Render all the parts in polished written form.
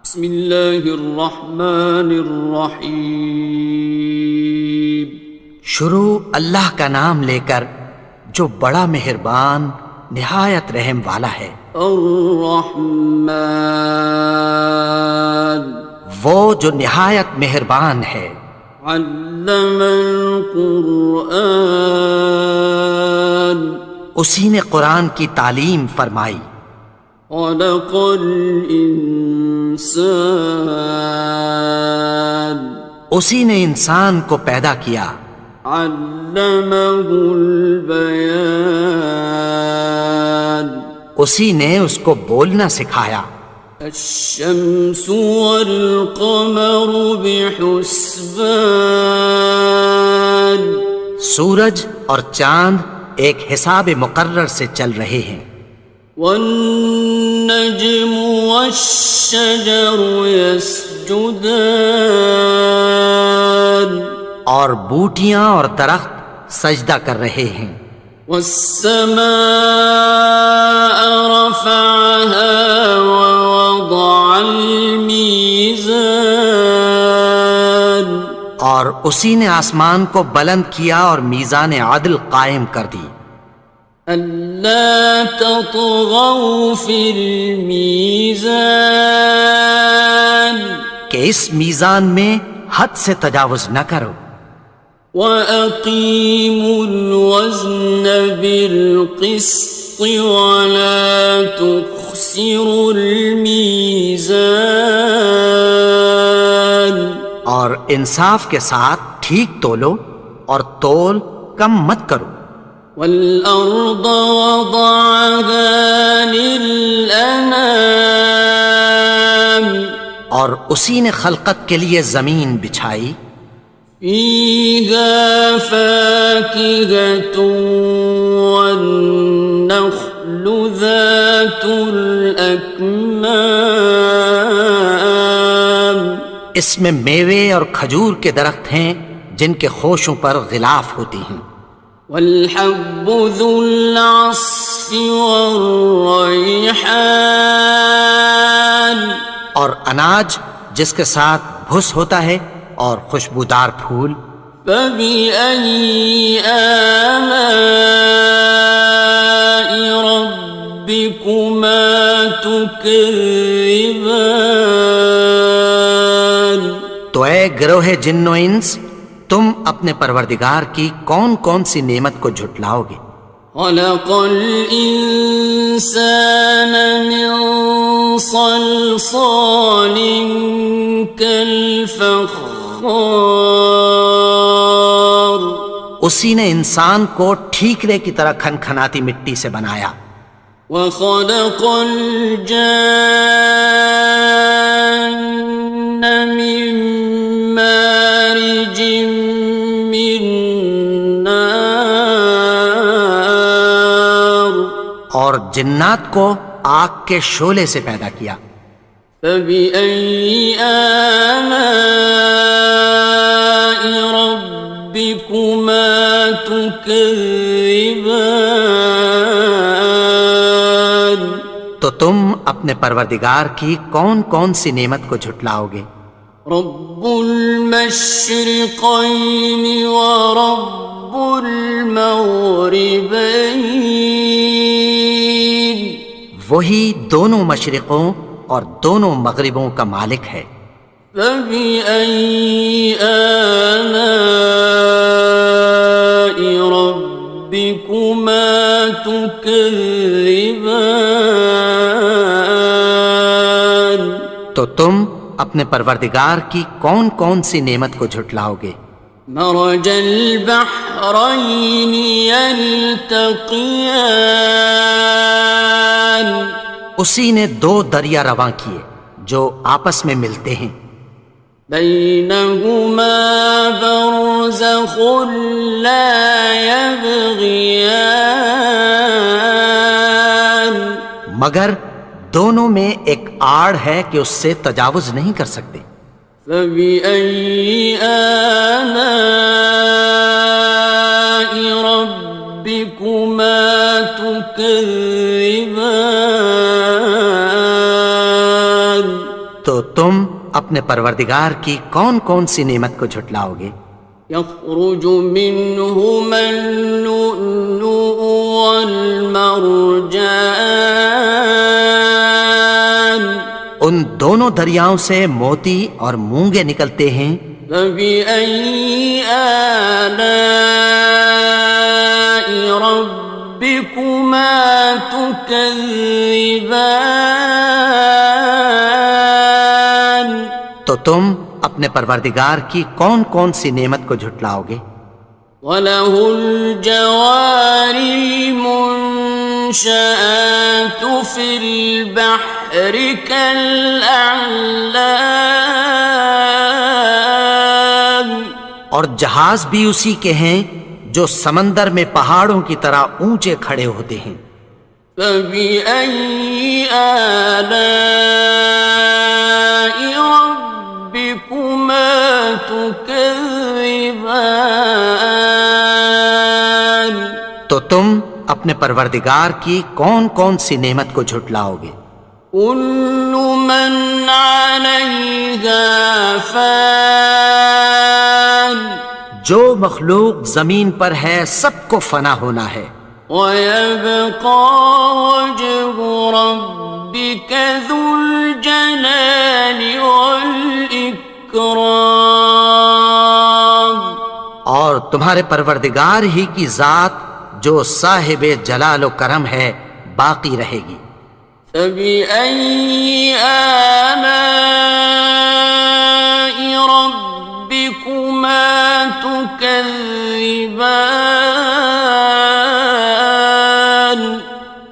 بسم اللہ الرحمن الرحیم۔ شروع اللہ کا نام لے کر جو بڑا مہربان نہایت رحم والا ہے۔ الرحمن، وہ جو نہایت مہربان ہے۔ علم القرآن، اسی نے قرآن کی تعلیم فرمائی۔ خلق الانسان، اسی نے انسان کو پیدا کیا۔ علمہ البیان، اسی نے اس کو بولنا سکھایا۔ الشمس والقمر بحسبان، سورج اور چاند ایک حساب مقرر سے چل رہے ہیں۔ والنجم والشجر يسجدان، اور بوٹیاں اور درخت سجدہ کر رہے ہیں۔ والسماء رفعها ووضع الميزان، اور اسی نے آسمان کو بلند کیا اور میزان عدل قائم کر دی۔ ألا تطغوا في الميزان، کہ اس میزان میں حد سے تجاوز نہ کرو۔ وَأَقِيمُوا الْوَزْنَ بِالْقِسْطِ وَلَا تُخْسِرُوا الْمِيزَانَ، اور انصاف کے ساتھ ٹھیک تولو اور تول کم مت کرو۔ وَالْأَرْضَ وَضَعَهَا لِلْأَنَامِ، اور اسی نے خلقت کے لیے زمین بچھائی۔ فِيهَا فَاكِهَةٌ وَالنَّخْلُ ذَاتُ الْأَكْمَامِ، اس میں میوے اور کھجور کے درخت ہیں جن کے خوشوں پر غلاف ہوتی ہیں۔ وَالْحَبُّ ذُو الْعَصْفِ وَالرَّيْحَانِ، اور اناج جس کے ساتھ بھس ہوتا ہے اور خوشبودار پھول۔ فَبِأَيِّ آلَاءِ رَبِّكُمَا تُكَذِّبَانِ، تو اے گروہ جن و انس، تم اپنے پروردگار کی کون کون سی نعمت کو جھٹلاؤ گے؟ خَلَقَ الْإِنسَانَ مِنْ صَلْصَالٍ كَالْفَخَّارِ، اسی نے انسان کو ٹھیکرے کی طرح کھنکھناتی مٹی سے بنایا۔ وَخَلَقَ الْجَانَّ مِن مَّارِجٍ مِّن نَّارٍ، اور جنات کو آگ کے شعلے سے پیدا کیا۔ فَبِأَيِّ آلَاءِ رَبِّكُمَا تُكَذِّبَانِ، تو تم اپنے پروردگار کی کون کون سی نعمت کو جھٹلاؤ گے؟ رب المشرقین ورب المغربین، وہی دونوں مشرقوں اور دونوں مغربوں کا مالک ہے۔ فَبِأَيِّ آلَاءِ رَبِّكُمَا تُكَذِّبَانِ، تو تم اپنے پروردگار کی کون کون سی نعمت کو جھٹلاؤ گے؟ مرج البحرین یلتقیان، اسی نے دو دریا رواں کیے جو آپس میں ملتے ہیں۔ بینہما برزخ لا یبغیان، مگر دونوں میں ایک آڑ ہے کہ اس سے تجاوز نہیں کر سکتے۔ فَبِأَيِّ آلَاءِ رَبِّكُمَا تُكَذِّبَانِ، تو تم اپنے پروردگار کی کون کون سی نعمت کو جھٹلاؤ گے؟ يخرج منهما اللؤلؤ والمرجان ان دونوں دریاؤں سے موتی اور مونگے نکلتے ہیں، فبأي آلاء ربكما تكذبان تو تم اپنے پروردگار کی کون کون سی نعمت کو جھٹلاؤ گے؟ وَلَهُ الْجَوَارِ الْمُنشَآتُ فِي الْبَحْرِ كَالْأَعْلَامِ اور جہاز بھی اسی کے ہیں جو سمندر میں پہاڑوں کی طرح اونچے کھڑے ہوتے ہیں۔ فَبِأَيِّ آلَاءِ رَبِّكُمَا تُكَذِّبَانِ تو تم اپنے پروردگار کی کون کون سی نعمت کو جھٹلاؤ گے؟ كُلُّ مَنْ عَلَيْهَا فَانٍ جو مخلوق زمین پر ہے سب کو فنا ہونا ہے، وَيَبْقَى وَجْهُ رَبِّكَ ذُو الْجَلَالِ وَالْإِكْرَامِ اور تمہارے پروردگار ہی کی ذات جو صاحب جلال و کرم ہے باقی رہے گی۔ فَبِأَيِّ آلَاءِ رَبِّكُمَا تُكَذِّبَانِ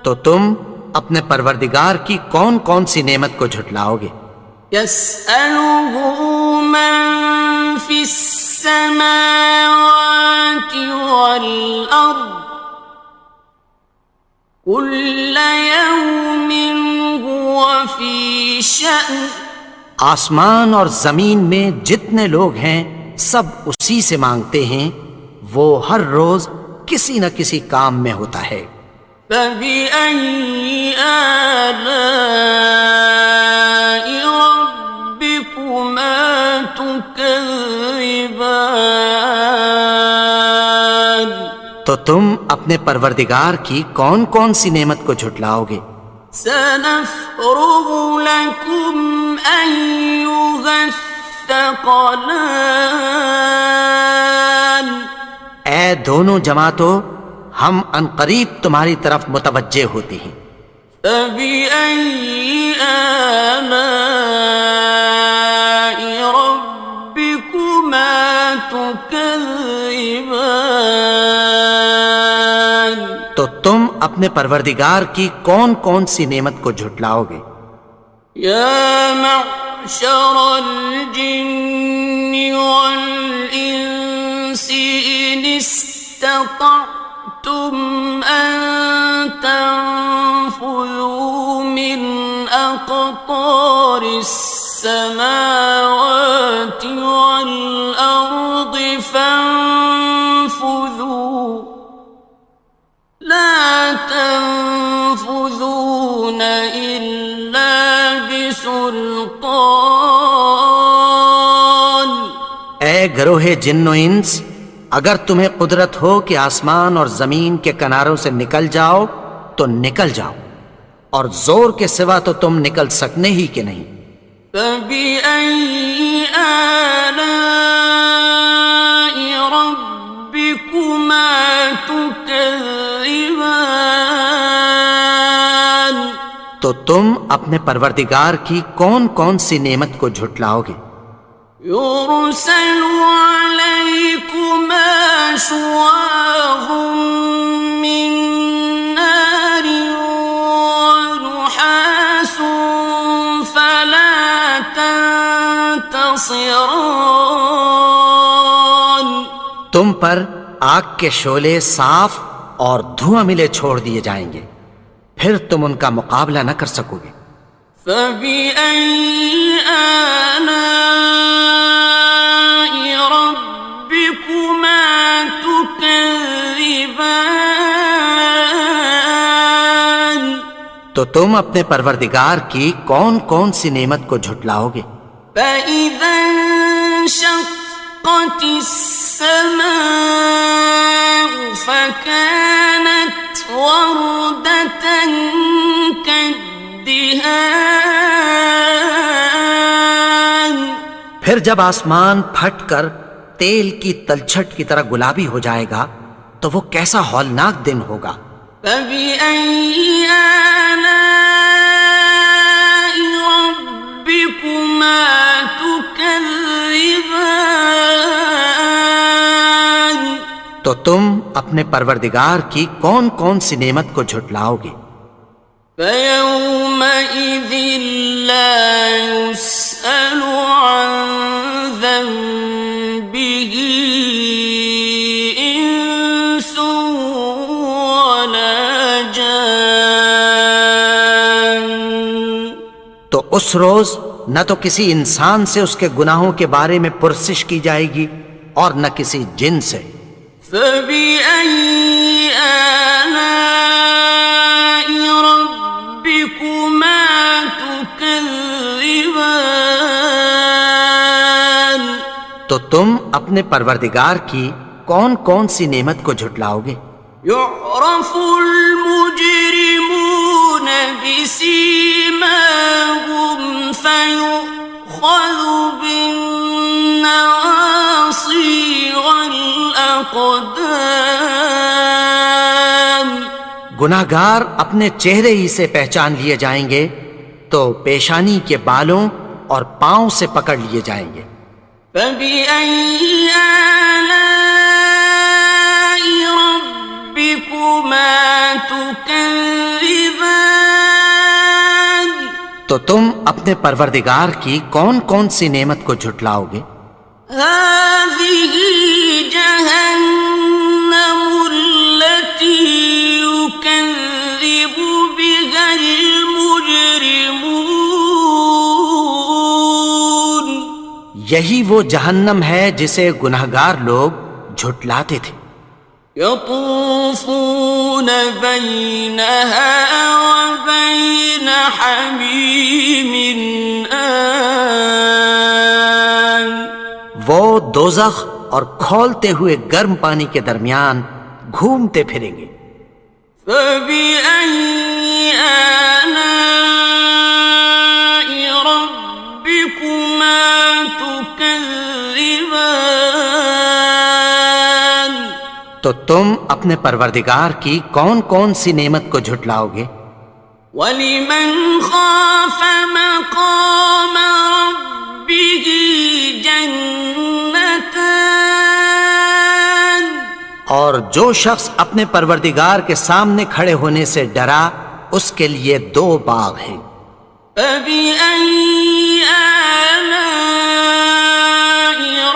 تو تم اپنے پروردگار کی کون کون سی نعمت کو جھٹلاؤ گے؟ يَسْأَلُهُ مَن فِي السَّمَاوَاتِ وَالْأَرْضِ كُلَّ يَوْمٍ هُوَ فِي شَأْنٍ آسمان اور زمین میں جتنے لوگ ہیں سب اسی سے مانگتے ہیں، وہ ہر روز کسی نہ کسی کام میں ہوتا ہے۔ فَبِأَيِّ آلَاءِ رَبِّكُمَا تُكَذِّبَانِ تو تم اپنے پروردگار کی کون کون سی نعمت کو جھٹلاؤ گے؟ سَنَفْرُغُ لَكُمْ أَيُّهَ الثَّقَلَانِ اے دونوں جماعتوں، ہم عنقریب تمہاری طرف متوجہ ہوتے ہیں۔ فَبِأَيِّ آلَاءِ رَبِّكُمَا تُكَذِّبَانِ تو تم اپنے پروردگار کی کون کون سی نعمت کو جھٹلاؤ گے؟ يَا مَعْشَرَ الْجِنِّ وَالْإِنسِ إِنِ اسْتَطَعْتُمْ أَن تَنفُذُوا مِنْ أَقْطَارِ السَّمَاوَاتِ وَالْأَرْضِ فَانفُذُوا لَا تَنفُذُونَ إِلَّا بِسُلْطَانٍ اے گروہ جن و انس، اگر تمہیں قدرت ہو کہ آسمان اور زمین کے کناروں سے نکل جاؤ تو نکل جاؤ، اور زور کے سوا تو تم نکل سکنے ہی کہ نہیں۔ فَبِأَيِّ آلَاءِ رَبِّكُمَا تُكَذِّبَانِ تو تم اپنے پروردگار کی کون کون سی نعمت کو جھٹلاؤ گے؟ يُرْسَلُ عَلَيْكُمَا شُوَاظٌ مِّن نَّارٍ وَنُحَاسٌ فَلَا تَنتَصِرَانِ تم پر آگ کے شعلے صاف اور دھواں ملے چھوڑ دیے جائیں گے، پھر تم ان کا مقابلہ نہ کر سکو گے۔ فَبِأَيِّ آلَاءِ رَبِّكُمَا تُكَذِّبَانِ تو تو تم اپنے پروردگار کی کون کون سی نعمت کو جھٹلاؤ گے؟ فَإِذَا انشَقَّتِ السَّمَاءُ فَكَانَتْ وَرْدَةً كَالدِّهَانِ پھر جب آسمان پھٹ کر تیل کی تلچھٹ کی طرح گلابی ہو جائے گا تو وہ کیسا ہولناک دن ہوگا۔ فَبِأَيِّ آلَاءِ رَبِّكُمَا تُكَذِّبَانِ تو تم اپنے پروردگار کی کون کون سی نعمت کو جھٹلاؤ گے؟ فَيَوْمَئِذٍ لَا يُسْأَلُ عَن ذَنبِهِ إِنسٌ وَلَا جَانٌ تو اس روز نہ تو کسی انسان سے اس کے گناہوں کے بارے میں پرسش کی جائے گی اور نہ کسی جن سے۔ فَبِأَيِّ آلَاءِ رَبِّكُمَا تُكَذِّبَانِ تو تم اپنے پروردگار کی کون کون سی نعمت کو جھٹلاؤ گے؟ يُعْرَفُ الْمُجْرِمُونَ بِسِيمَاهُمْ فَيُؤْخَذُ بِالنَّوَاصِي وَالْأَقْدَامِ گناہگار اپنے چہرے ہی سے پہچان لیے جائیں گے تو پیشانی کے بالوں اور پاؤں سے پکڑ لیے جائیں گے۔ فَبِأَيِّ آلَاءِ رَبِّكُمَا تُكَذِّبَانِ تو تم اپنے پروردگار کی کون کون سی نعمت کو جھٹلاؤ گے؟ هَٰذِهِ جَهَنَّمُ الَّتِي يُكَذِّبُ بِهَا الْمُجْرِمُونَ یہی وہ جہنم ہے جسے گناہگار لوگ جھٹلاتے تھے۔ يَطُوفُونَ بَيْنَهَا وَبَيْنَ حَمِيمٍ آنٍ وہ دوزخ اور کھولتے ہوئے گرم پانی کے درمیان گھومتے پھریں گے۔ فَبِأَيِّ آلَاءِ رَبِّكُمَا تُكَذِّبَانِ تو تم اپنے پروردگار کی کون کون سی نعمت کو جھٹلاؤ گے؟ وَلِمَنْ خَافَ مَقَامَ رَبِّهِ جَنَّتَانِ اور جو شخص اپنے پروردگار کے سامنے کھڑے ہونے سے ڈرا اس کے لیے دو باغ ہیں۔ فَبِأَيِّ آلَاءِ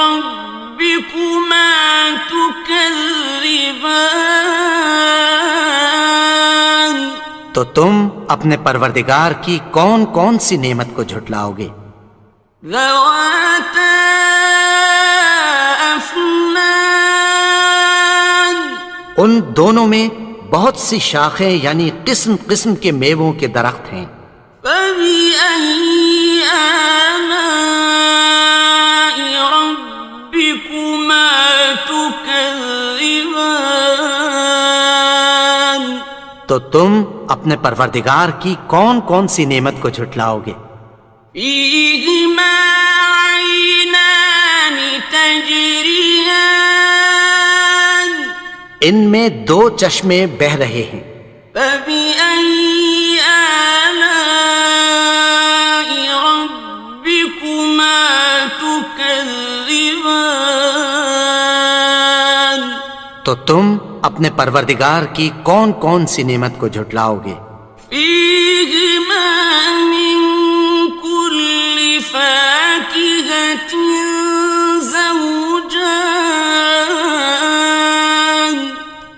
رَبِّكُمَا تُكَذِّبَانِ تو تم اپنے پروردگار کی کون کون سی نعمت کو جھٹلاؤ گے؟ ذَوَاتَا أَفْنَانٍ ان دونوں میں بہت سی شاخیں یعنی قسم قسم کے میووں کے درخت ہیں۔ فَبِأَيِّ آلَاءِ رَبِّكُمَا تُكَذِّبَانِ تو تم اپنے پروردگار کی کون کون سی نعمت کو جھٹلاؤ گے؟ فِيهِمَا عَيْنَانِ تَجْرِيَانِ ان میں دو چشمے بہہ رہے ہیں۔ فَبِأَيِّ آلَاءِ رَبِّكُمَا تُكَذِّبَانِ تو تم اپنے پروردگار کی کون کون سی نعمت کو جھٹلاؤ گے؟ فِيهِمَا مِن كُلِّ فَاكِهَةٍ زَوْجَانِ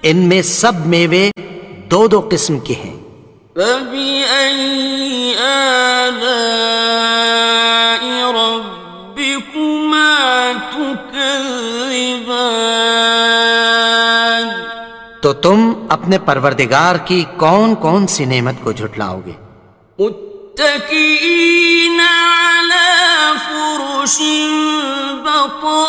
ان میں سب میوے دو دو قسم کے ہیں۔ فَبِأَيِّ آلَاءِ رَبِّكُمَا تُكَذِّبَانِ تو تو تم اپنے پروردگار کی کون کون سی نعمت کو جھٹلاؤ گے؟ متكئين على فرش بطائنها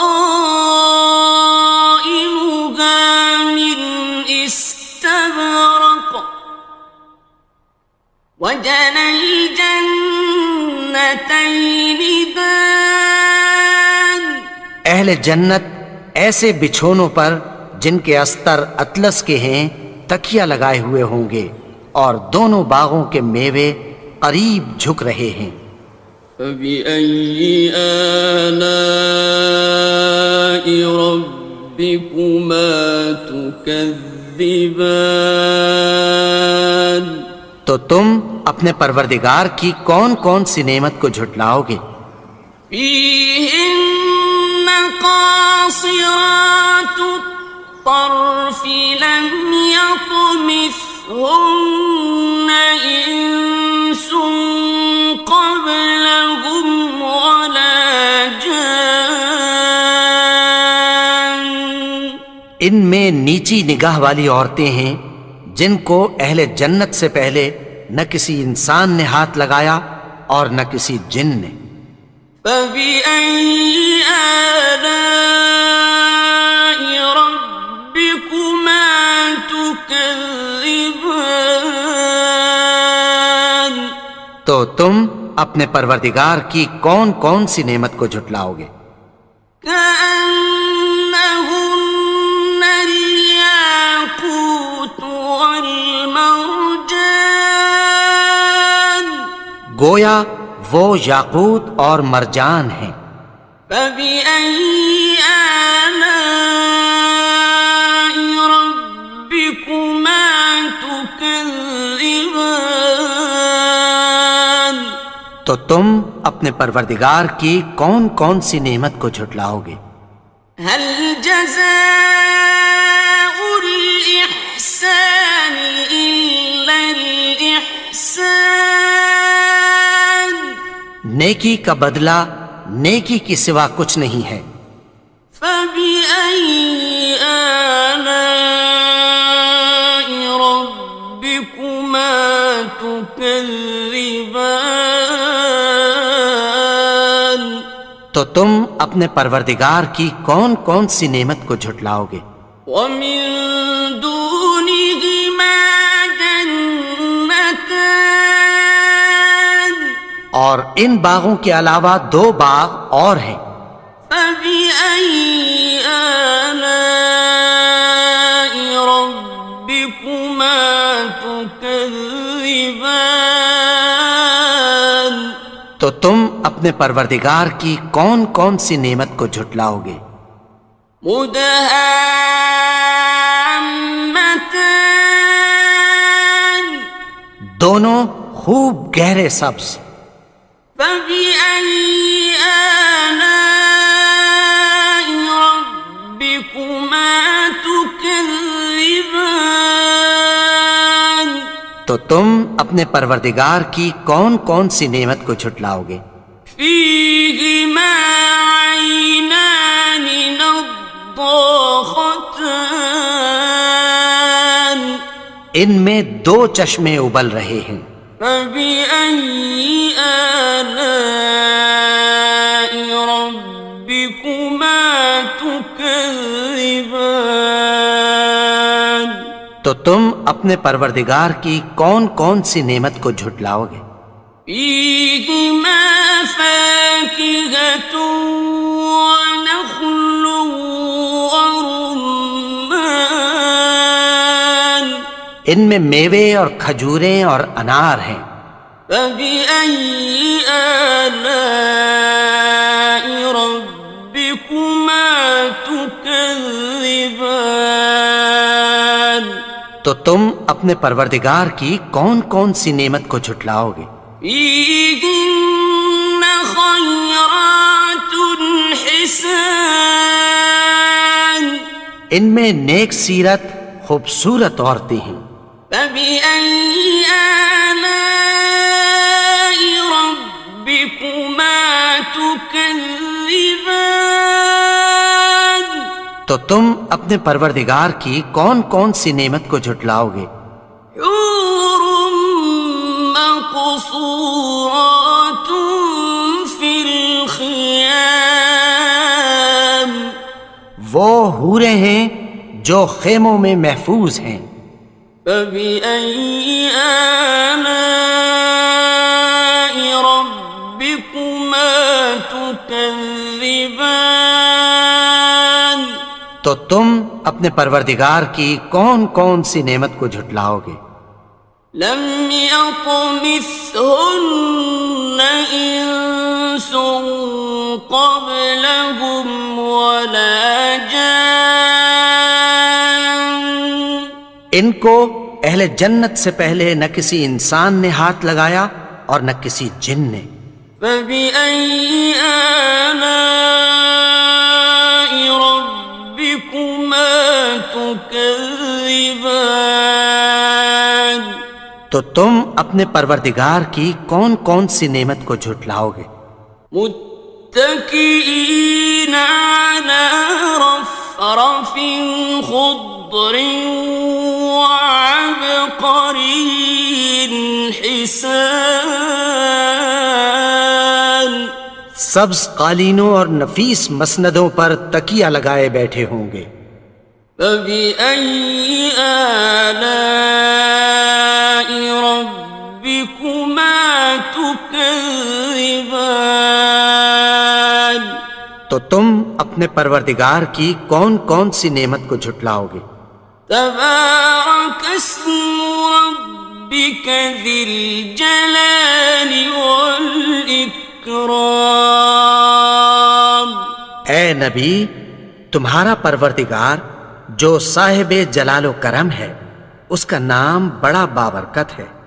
من استبرق وجنى الجنتين دان. اہل جنت ایسے بچھونوں پر جن کے استر اطلس کے ہیں تکیہ لگائے ہوئے ہوں گے، اور دونوں باغوں کے میوے قریب جھک رہے ہیں۔ فَبِأَيِّ آلَاءِ رَبِّكُمَا تُكَذِّبَانِ؟ تو تم اپنے پروردگار کی کون کون سی نعمت کو جھٹلاؤ گے؟ فِيهِنَّ قَاصِرَاتُ الطَّرْفِ لَمْ يَطْمِثْهُنَّ إِنسٌ قَبْلَهُمْ وَلَا جَانٌّ۔ ان میں نیچی نگاہ والی عورتیں ہیں جن کو اہل جنت سے پہلے نہ کسی انسان نے ہاتھ لگایا اور نہ کسی جن نے۔ فَبِأَيِّ آلَاءِ رَبِّكُمَا تُكَذِّبَانِ؟ تو تم اپنے پروردگار کی کون کون سی نعمت کو جھٹلاؤ گے؟ كَأَنَّهُنَّ الْيَاقُوتُ وَالْمَرْجَانُ، گویا وہ یاقوت اور مرجان ہیں۔ فَبِأَيِّ آلَاءِ رَبِّكُمَا تُكَذِّبَانِ؟ تو تم اپنے پروردگار کی کون کون سی نعمت کو جھٹلاؤ گے؟ هَلْ جَزَاءُ الْإِحْسَانِ إِلَّا الْإِحْسَانُ؟ نیکی کا بدلہ نیکی کی سوا کچھ نہیں ہے۔ فَبِأَيِّ آلَاءِ رَبِّكُمَا تُكَذِّبَانِ؟ تو تم اپنے پروردگار کی کون کون سی نعمت کو جھٹلاؤ گے؟ وَمِن دُونِهِمَا جَنَّتَانِ، اور ان باغوں کے علاوہ دو باغ اور ہیں۔ فَبِأَيِّ آلَاءِ رَبِّكُمَا تُكَذِّبَانِ؟ تو تم اپنے پروردگار کی کون کون سی نعمت کو جھٹلاؤ گے؟ مُدْهَامَّتَانِ، دونوں خوب گہرے سبز۔ فَبِأَيِّ آلَاءِ رَبِّكُمَا تُكَذِّبَانِ؟ تو تم اپنے پروردگار کی کون کون سی نعمت کو جھٹلاؤ گے؟ فِيهِمَا عَيْنَانِ نَضَّاخَتَانِ، ان میں دو چشمے ابل رہے ہیں۔ فَبِأَيِّ آلَاءِ رَبِّكُمَا تُكَذِّبَانِ؟ تو تم اپنے پروردگار کی کون کون سی نعمت کو جھٹلاؤ گے؟ فِيهِمَا فَاكِهَةٌ وَنَخْلٌ وَرُمَّانٌ، ان میں میوے اور کھجوریں اور انار ہیں۔ فَبِأَيِّ آلَاءِ رَبِّكُمَا تُكَذِّبَانِ؟ تو تم اپنے پروردگار کی کون کون سی نعمت کو جھٹلاؤ گے؟ فِيهِنَّ خَيْرَاتٌ حِسَانٌ، ان میں نیک سیرت خوبصورت عورتیں ہیں۔ فَبِأَيِّ آلَاءِ رَبِّكُمَا تُكَذِّبَانِ؟ تو تم اپنے پروردگار کی کون کون سی نعمت کو جھٹلاؤ گے؟ حور مقصورات فی الخیام، وہ حوریں ہیں جو خیموں میں محفوظ ہیں۔ فبأي آلاء ربكما تكذبان، تو تم اپنے پروردگار کی کون کون سی نعمت کو جھٹلاؤ گے؟ لم يطمثهن إنس قبلهم ولا جان، ان کو اہل جنت سے پہلے نہ کسی انسان نے ہاتھ لگایا اور نہ کسی جن نے۔ فبأي آلاء ربكما تكذبان، تو تم اپنے پروردگار کی کون کون سی نعمت کو جھٹلاؤ گے؟ متكئين على رفرف خضر وعبقري حسان، سبز قالینوں اور نفیس مسندوں پر تکیہ لگائے بیٹھے ہوں گے۔ فبأي آلاء ربكما تكذبان، تو تم اپنے پروردگار کی کون کون سی نعمت کو جھٹلاؤ گے؟ تبارك اسم ربك ذي الجلال والإكرام، اے نبی، تمہارا پروردگار جو صاحب جلال و کرم ہے، اس کا نام بڑا بابرکت ہے۔